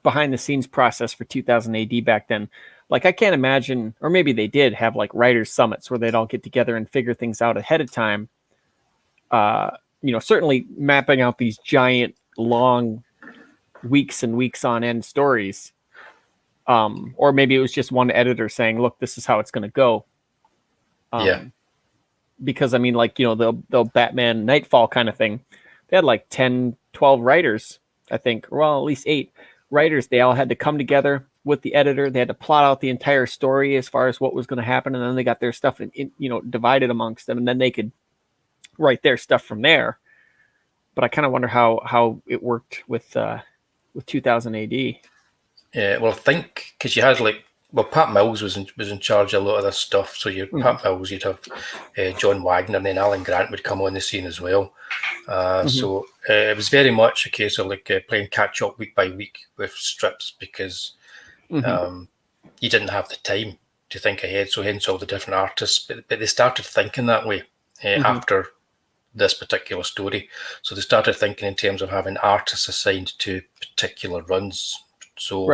behind the scenes process for 2000 AD back then. Like I can't imagine, or maybe they did have like writers summits where they'd all get together and figure things out ahead of time. Certainly mapping out these giant, long, weeks and weeks on end stories. Or maybe it was just one editor saying, look, this is how it's going to go. Because I mean, like, the Batman Nightfall kind of thing, they had like 10, 12 writers, I think, well, at least 8 writers. They all had to come together with the editor. They had to plot out the entire story as far as what was going to happen. And then they got their stuff divided amongst them, and then they could write their stuff from there. But I kind of wonder how it worked with 2000 AD. Yeah, well, I think because you had Pat Mills was in charge of a lot of this stuff. So Pat Mills, you'd have John Wagner, and then Alan Grant would come on the scene as well. So it was very much a case of playing catch up week by week with strips, because you didn't have the time to think ahead. So hence all the different artists, but they started thinking that way after this particular story. So they started thinking in terms of having artists assigned to particular runs. So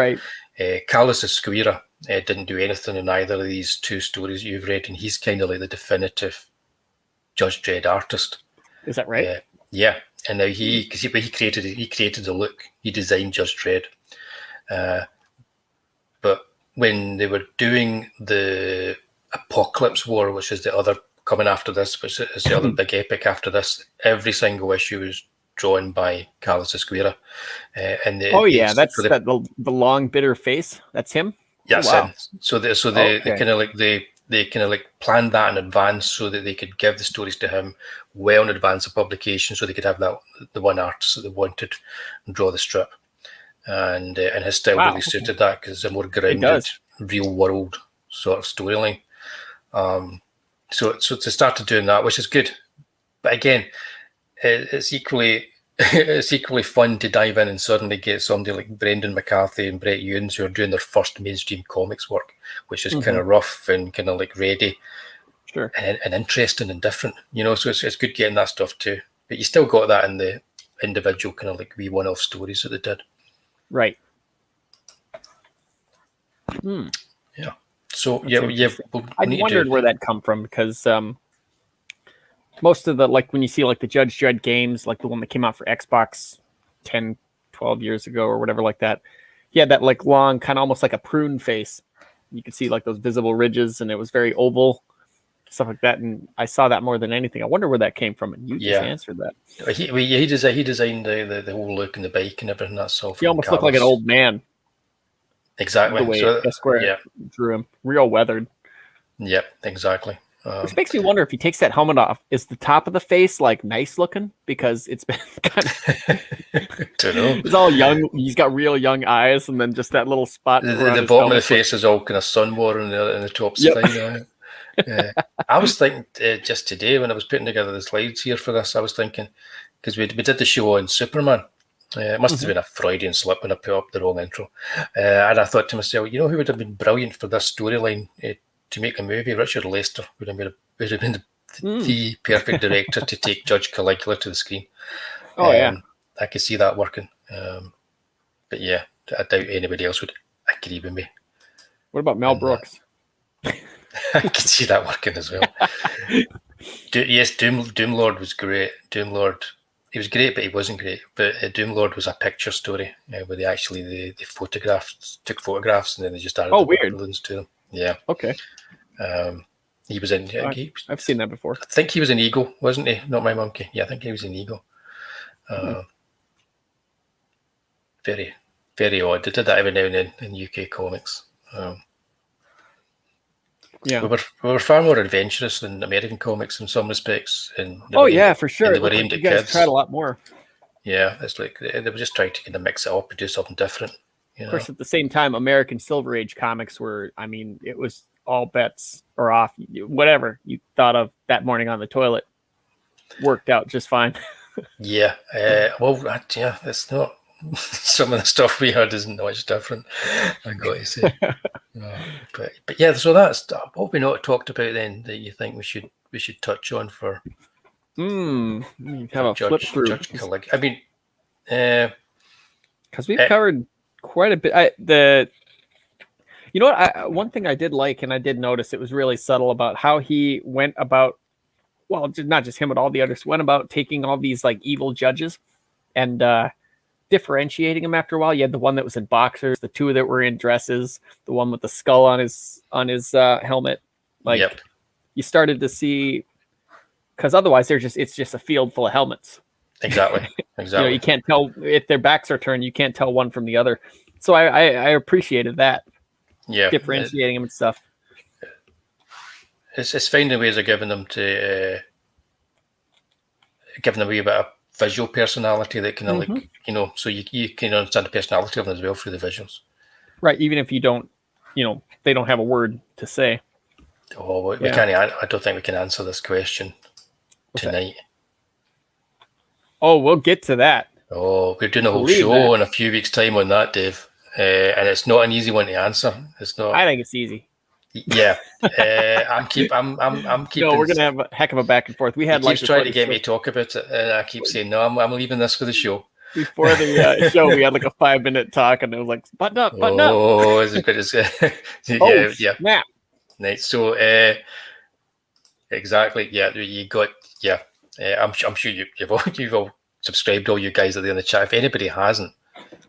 Carlos Esquira didn't do anything in either of these 2 stories you've read, and he's kind of like the definitive Judge Dredd artist. Is that right? Yeah, and now he created the look, he designed Judge Dredd. But when they were doing the Apocalypse War, which is the other coming after this, which is the other big epic after this, every single issue is drawn by Carlos Esquira. And that's the long bitter face. That's him. Yes, so they kind of planned that in advance so that they could give the stories to him well in advance of publication, so they could have the one artist that they wanted and draw the strip. And his style really suited that, because it's a more grounded, real world sort of storyline. So they started doing that, which is good. But again, it's equally fun to dive in and suddenly get somebody like Brendan McCarthy and Brett Ewins who are doing their first mainstream comics work, which is kind of rough and kind of ready, and interesting and different. So it's good getting that stuff too. But you still got that in the individual kind of wee one-off stories that they did. Right. Yeah. So I wondered where that come from, because most of the when you see the Judge Dredd games, like the one that came out for Xbox 10, 12 years ago or whatever like that, he had that long, kind of almost like a prune face. You could see those visible ridges, and it was very oval, stuff like that. And I saw that more than anything. I wonder where that came from, and you just answered that. He designed the whole look and the bike and everything. That's all. He almost looked like an old man. Exactly. The way Esquire drew him, real weathered. Yep, exactly. Which makes me wonder if he takes that helmet off, is the top of the face nice looking? Because it's been kind of don't know. He's all young. He's got real young eyes, and then just that little spot. The bottom of the face is all kind of sun-worn, and the top's fine. I was thinking just today when I was putting together the slides here for this, I was thinking, because we did the show on Superman. It must have been a Freudian slip when I put up the wrong intro. And I thought to myself, who would have been brilliant for this storyline to make a movie? Richard Lester would have been the perfect director to take Judge Caligula to the screen. I could see that working. But yeah, I doubt anybody else would agree with me. What about Mel Brooks? I can see that working as well. Yes, Doom Lord was great. Doom Lord, he was great, but he wasn't great. But Doom Lord was a picture story where they actually they took photographs, and then they just added the weird. balloons to them. Yeah. Okay. He was in. I've seen that before. I think he was in Eagle, wasn't he? Not My Monkey. Yeah, I think he was in Eagle. Very, very odd. They did that every now and then in UK comics. Yeah, we were far more adventurous than American comics in some respects. And for sure. They were aimed at kids. Tried a lot more. Yeah, it's like they were just trying to kind of mix it up and do something different. You know? Of course, at the same time, American Silver Age comics were, I mean, it was all bets are off. Whatever you thought of that morning on the toilet worked out just fine. Yeah. It's not. Some of the stuff we had isn't much different, I got to say. But yeah, so that's what we not talked about then that you think we should touch on for. Have a flip through. Judge Caligula. I mean, because we've covered quite a bit. You know what? One thing I did like, and I did notice, it was really subtle about how he went about. Well, not just him, but all the others went about taking all these like evil judges and differentiating them after a while. You had the one that was in boxers, the two that were in dresses, the one with the skull on his helmet. Like you started to see, because otherwise it's just a field full of helmets. Exactly. You can't tell if their backs are turned. You can't tell one from the other. So I appreciated that. Yeah, differentiating them and stuff. It's finding ways of giving them a wee bit of visual personality that can like so you can understand the personality of them as well through the visuals. Right, even if you don't, they don't have a word to say. Oh, we can't. I don't think we can answer this question tonight. Oh, we'll get to that. Oh, we're doing a whole show in a few weeks' time on that, Dave, and it's not an easy one to answer. It's not. I think it's easy. Yeah, I'm keeping. No, we're gonna have a heck of a back and forth. We had keeps trying to get me to talk about it, and I keep saying no. I'm leaving this for the show. Before the show, we had like a 5-minute talk, and it was like button up. Oh, is it good as yeah. Snap. Nice. So exactly. Yeah, you got. Yeah, I'm sure you've all subscribed. All you guys that are in the chat. If anybody hasn't,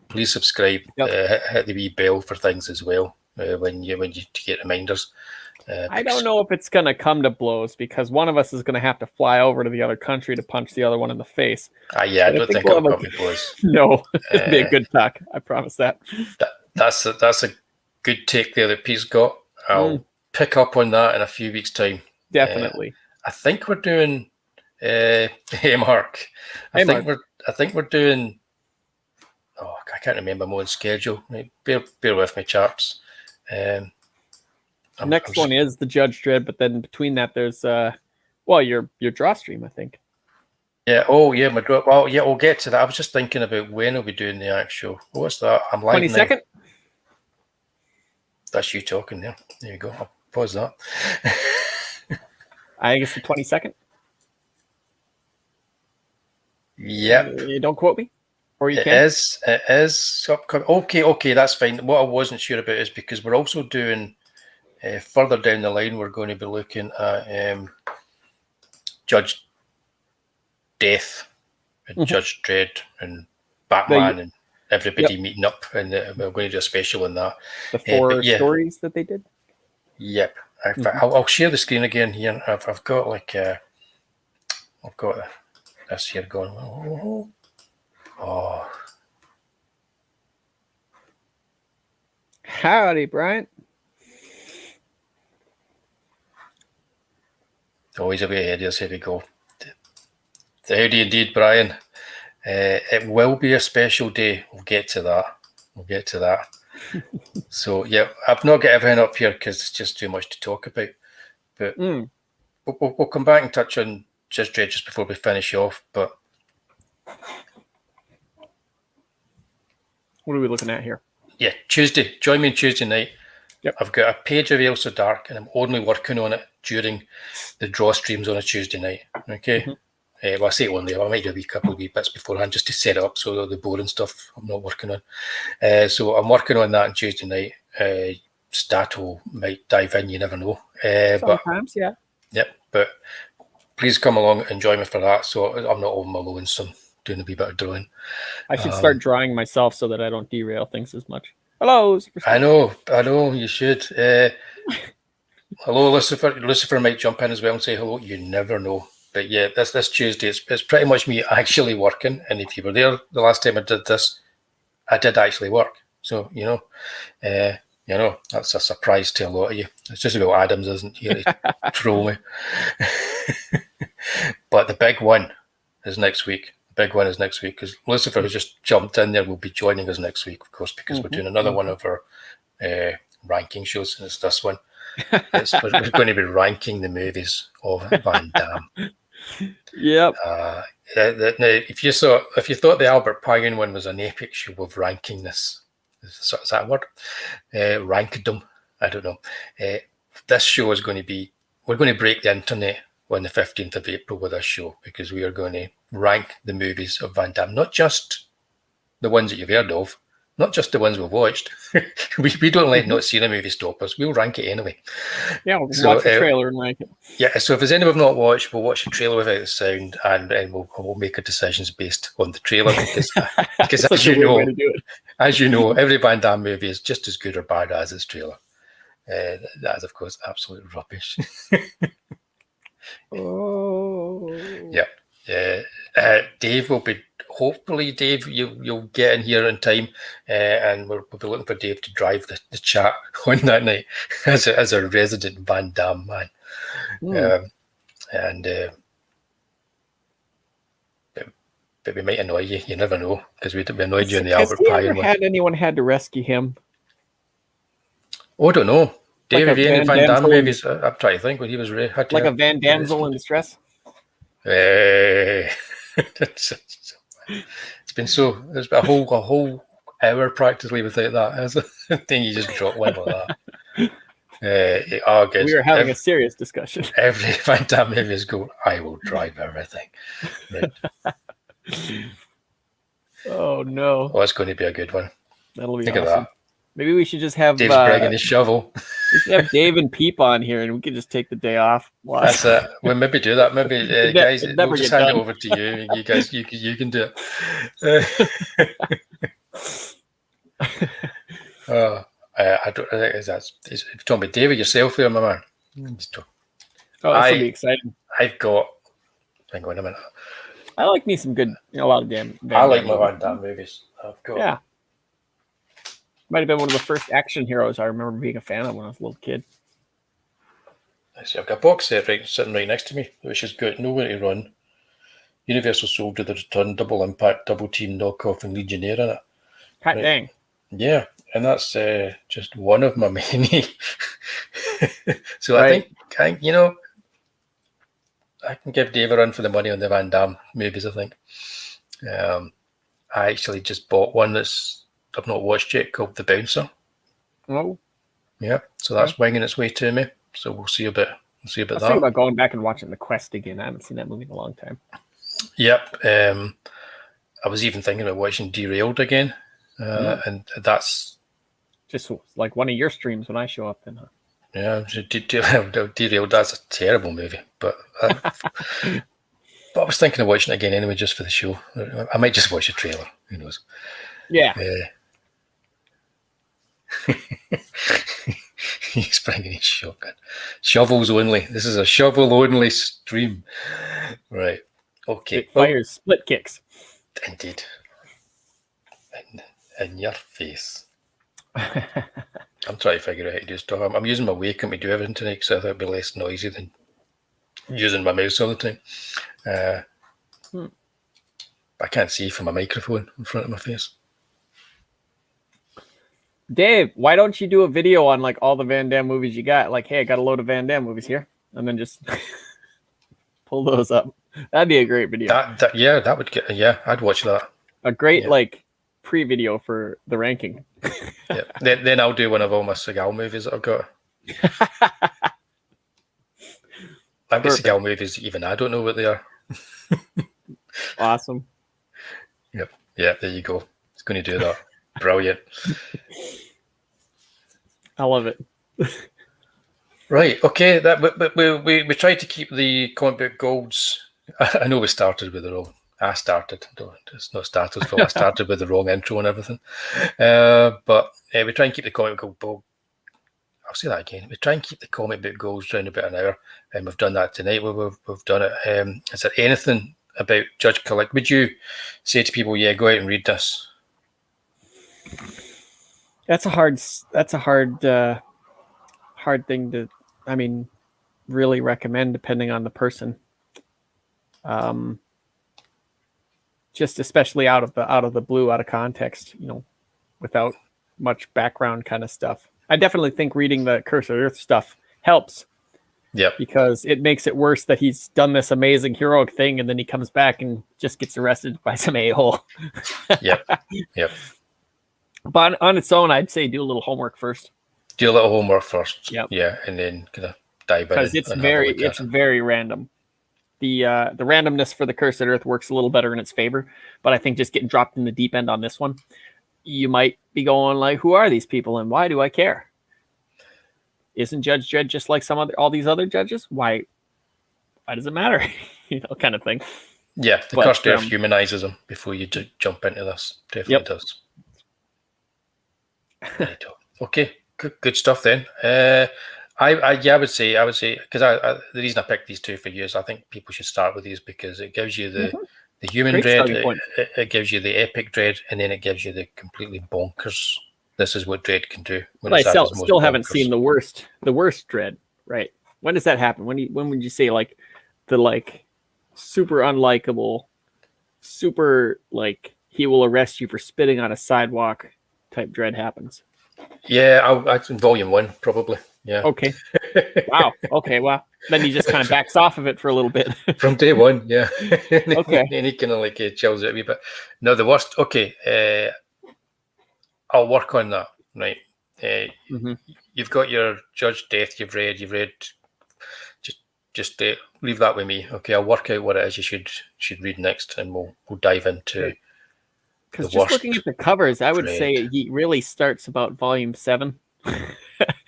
please subscribe. Hit the wee bell for things as well. When you get reminders. I don't know if it's going to come to blows because one of us is going to have to fly over to the other country to punch the other one in the face. I don't think it'll come to blows. No, it'll be a good talk. I promise that. That's a good take there that Pete's got. I'll pick up on that in a few weeks' time. Definitely. I think we're doing. Hey, Mark. I think we're doing. Oh, I can't remember my own schedule. Bear with me, chaps. Next one is the Judge Dredd, but then between that, there's your draw stream, I think. Yeah. Oh, yeah. My draw. Well, yeah. We'll get to that. I was just thinking about when are we doing the actual. What's that? I'm live 22nd. now. That's you talking there. There you go. I'll pause that. I think it's the 22nd. Yep. You don't quote me. Or you can. It is. Okay, that's fine. What I wasn't sure about is because we're also doing further down the line, we're going to be looking at Judge Death and Judge Dredd and Batman and everybody meeting up, and we're going to do a special on that. The 4 stories that they did. Yep. I'll share the screen again here. I've got I've got this here going. Oh. Howdy, Brian. Always a way ahead. Here we go. Howdy indeed, Brian. It will be a special day. We'll get to that. So, yeah, I've not got everything up here because it's just too much to talk about. But we'll come back and touch on Judge Dredd just before we finish off. But what are we looking at here? Yeah, Tuesday. Join me on Tuesday night. Yep. I've got a page of Also Dark, and I'm only working on it during the draw streams on a Tuesday night. Okay. Well, I say only. I might do a couple of wee bits beforehand just to set it up so the boring stuff I'm not working on. So I'm working on that on Tuesday night. Statto might dive in. You never know. But Sometimes, yeah. yep. But please come along and join me for that. So I'm not all alone. So I'm doing a wee bit of drawing. I should start drawing myself so that I don't derail things as much. Hello, I know. You should. Hello, Lucifer. Lucifer might jump in as well and say hello. You never know. But yeah, this Tuesday, it's pretty much me actually working. And if you were there the last time I did this, I did actually work. So that's a surprise to a lot of you. It's just about Adams isn't here to troll me. But the big one is next week. The big one is next week because Lucifer has just jumped in there. Will be joining us next week, of course, because we're doing another one of our ranking shows, and it's this one. We're going to be ranking the movies of Van Damme. Yep. Now, if you thought the Albert Pine one was an epic show of ranking this, is that a word? Rankdom. I don't know. This show is going to be. We're going to break the internet on the 15th of April with this show because we are going to rank the movies of Van Damme, not just the ones that you've heard of, not just the ones we've watched. we don't let not seeing a movie stop us. We'll rank it anyway. Yeah, we'll watch the trailer and rank it. Yeah, so if there's any we've not watched, we'll watch the trailer without the sound, and we'll make our decisions based on the trailer because as you know, every Van Damme movie is just as good or bad as its trailer. That is, of course, absolute rubbish. Oh. Yeah. Dave will be. Hopefully, Dave, you'll get in here in time, and we'll be looking for Dave to drive the chat on that night as a resident Van Damme man. But we might annoy you. You never know because we annoyed you in the Albert Pine one. Had anyone had to rescue him? Oh, I don't know. Dave, have you any Van Damme movies? I'm trying to think when he was had to like a Van Damsel in distress. It's been there's been a whole hour practically without that. I think you just dropped one like that. We were having a serious discussion. Every Van Damme movie is go, I will drive everything. Right. Oh no! Oh, it's going to be a good one. That'll be Think awesome. of that. Maybe we should just have Dave's bringing his shovel. We should have Dave and Peep on here, and we could just take the day off. That's it. We'll maybe do that. Maybe guys, we'll just hand it over to you. You guys, you can do it. I don't think it's you're talking about David yourself there, my man. Oh, that's gonna be exciting. I've got. Hang on a minute. I like me some good, a lot of damn. I like my Van Damme movies. I've got. Yeah. Might have been one of the first action heroes I remember being a fan of when I was a little kid. I see. I've got a box set sitting right next to me, which has got Nowhere to Run, Universal Soldier: The Return, Double Impact, Double Team, Knockoff, and Legionnaire in it. Hot dang. Yeah, and that's just one of my many. So right. I think I can give Dave a run for the money on the Van Damme movies. I think. I actually just bought one I've not watched yet called The Bouncer. Oh. Yeah, so that's winging its way to me. So we'll see about that. I was thinking about going back and watching The Quest again. I haven't seen that movie in a long time. Yep. I was even thinking about watching Derailed again. And that's just like one of your streams when I show up then, huh? Yeah, Derailed, that's a terrible movie. But I was thinking of watching it again anyway, just for the show. I might just watch a trailer. Who knows? Yeah. He's bringing his shotgun. Shovels only. This is a shovel only stream. Right. Okay. It fires split kicks. Indeed. In your face. I'm trying to figure out how to do stuff. I'm using my Wacom to do everything tonight because I thought it'd be less noisy than using my mouse all the time. I can't see from a microphone in front of my face. Dave, why don't you do a video on like all the Van Damme movies you got? Like, hey, I got a load of Van Damme movies here, and then just pull those up. That'd be a great video. That would get. Yeah, I'd watch that. A great like pre-video for the ranking. Yeah. Then I'll do one of all my Seagal movies that I've got. I've got Seagal movies even I don't know what they are. Awesome. Yep. Yeah, there you go. It's going to do that. Brilliant. I love it. Right. Okay. But we tried to keep the comic book golds. I know we started with the wrong. I started. It's not Stato's fault. I started with the wrong intro and everything. But we try and keep the comic book gold. I'll say that again. We try and keep the comic book goals around about an hour, and we've done that tonight. We've done it. Is there anything about Judge Caligula? Would you say to people, "Yeah, go out and read this"? That's a hard thing to, I mean, really recommend depending on the person. Just especially out of the blue, out of context, without much background kind of stuff. I definitely think reading the Curse of Earth stuff helps. Yep. Because it makes it worse that he's done this amazing heroic thing and then he comes back and just gets arrested by some a-hole. Yep. But on its own, I'd say do a little homework first. Do a little homework first. Yep. Yeah, and then kind of dive in. Because it's very random. The randomness for the Curse of Earth works a little better in its favor, but I think just getting dropped in the deep end on this one, you might be going like, who are these people and why do I care? Isn't Judge Dredd just like all these other judges? Why does it matter? Kind of thing. Yeah, the Curse of Earth humanizes him before you jump into this. Definitely does. Okay, good stuff then. I would say because the reason I picked these two for you is I think people should start with these because it gives you the human Dredd, it gives you the epic Dredd, and then it gives you the completely bonkers. This is what Dredd can do. But I still haven't seen the worst Dredd. Right? When does that happen? When would you say like the super unlikable, super he will arrest you for spitting on a sidewalk type Dredd happens? Yeah, I in volume 1 probably. Yeah. Okay. Wow. Okay. Wow. Then he just kind of backs off of it for a little bit. From day 1, yeah. Okay. And he kind of chills it a wee bit. No, the worst. Okay. I'll work on that. Right. You've got your Judge Death. You've read. Just leave that with me. Okay. I'll work out what it is you should read next, and we'll dive into. Because just looking at the covers, I would say he really starts about volume 7.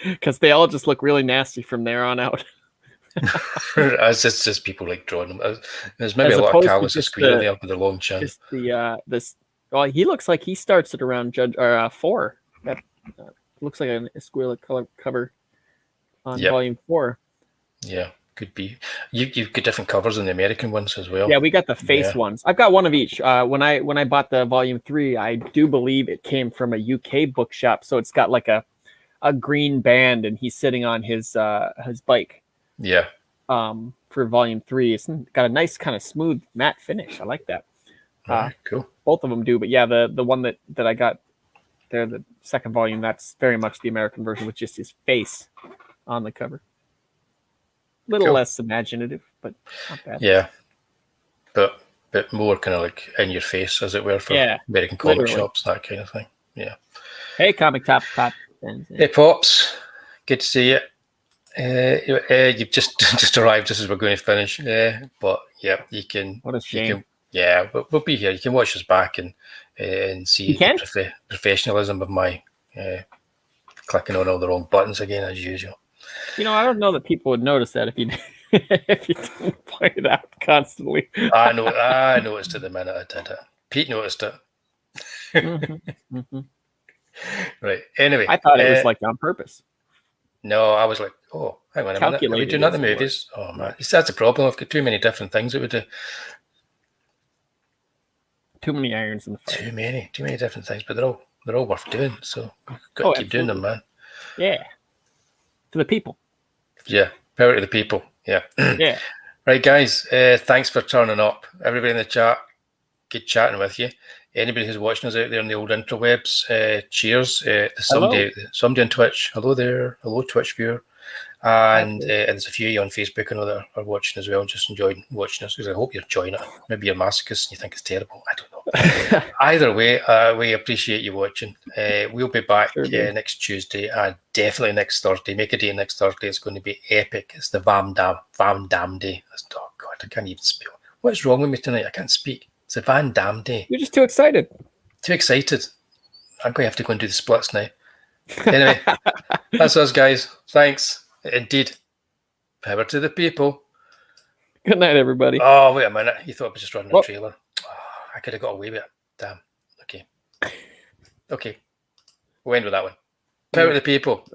Because they all just look really nasty from there on out. It's just people drawing them. There's maybe a lot of callous squealing there with the long chin. Just well, he looks like he starts at around 4. That looks like a squealing color cover on volume 4. Yeah, could be. You've got different covers in the American ones as well. Yeah, we got the face ones. I've got one of each. When I bought the volume 3, I do believe it came from a UK bookshop, so it's got a green band, and he's sitting on his bike. Yeah. For volume 3, it's got a nice kind of smooth matte finish. I like that. Cool. Both of them do, but yeah, the one that I got there, the second volume, that's very much the American version with just his face on the cover. A little less imaginative, but not bad. Yeah, but more kind of in your face, as it were, for American comic shops, that kind of thing. Yeah. Hey, Comic Top. Hey, Pops. Good to see you. You've just arrived just as we're going to finish. But yeah, you can. What a shame. We'll be here. You can watch us back and see the professionalism of my clicking on all the wrong buttons again as usual. I don't know that people would notice that if you didn't point it out constantly. I noticed it the minute I did it. Pete noticed it. Right. Anyway, I thought it was on purpose. No, I was like, oh, hang on a minute. Are we doing that in the movies? Oh man, that's the problem. I've got too many different things that we do. Too many irons in the fire. Too many different things, but they're all worth doing. So we've got to keep doing them, man. Yeah. To the people. Yeah, power to the people. Yeah. Yeah. Right, guys. Thanks for turning up. Everybody in the chat, good chatting with you. Anybody who's watching us out there on the old interwebs, cheers. Somebody on Twitch. Hello there. Hello, Twitch viewer. And there's a few of you on Facebook I know that are watching as well, just enjoying watching us, because I hope you're enjoying it. Maybe you're masochists and you think it's terrible. I don't know. Either way, we appreciate you watching. We'll be back next Tuesday and definitely next Thursday. Make a day next Thursday. It's going to be epic. It's the Vam Dam Day. Oh, God, I can't even spell. What's wrong with me tonight? I can't speak. It's a Van Damme Day. You're just too excited. Too excited. I'm going to have to go and do the splits now. Anyway, That's us, guys. Thanks. Indeed. Power to the people. Good night, everybody. Oh, wait a minute. You thought I was just running a Oh. trailer. Oh, I could have got away with it. Damn. Okay. We'll end with that one. Power to the people.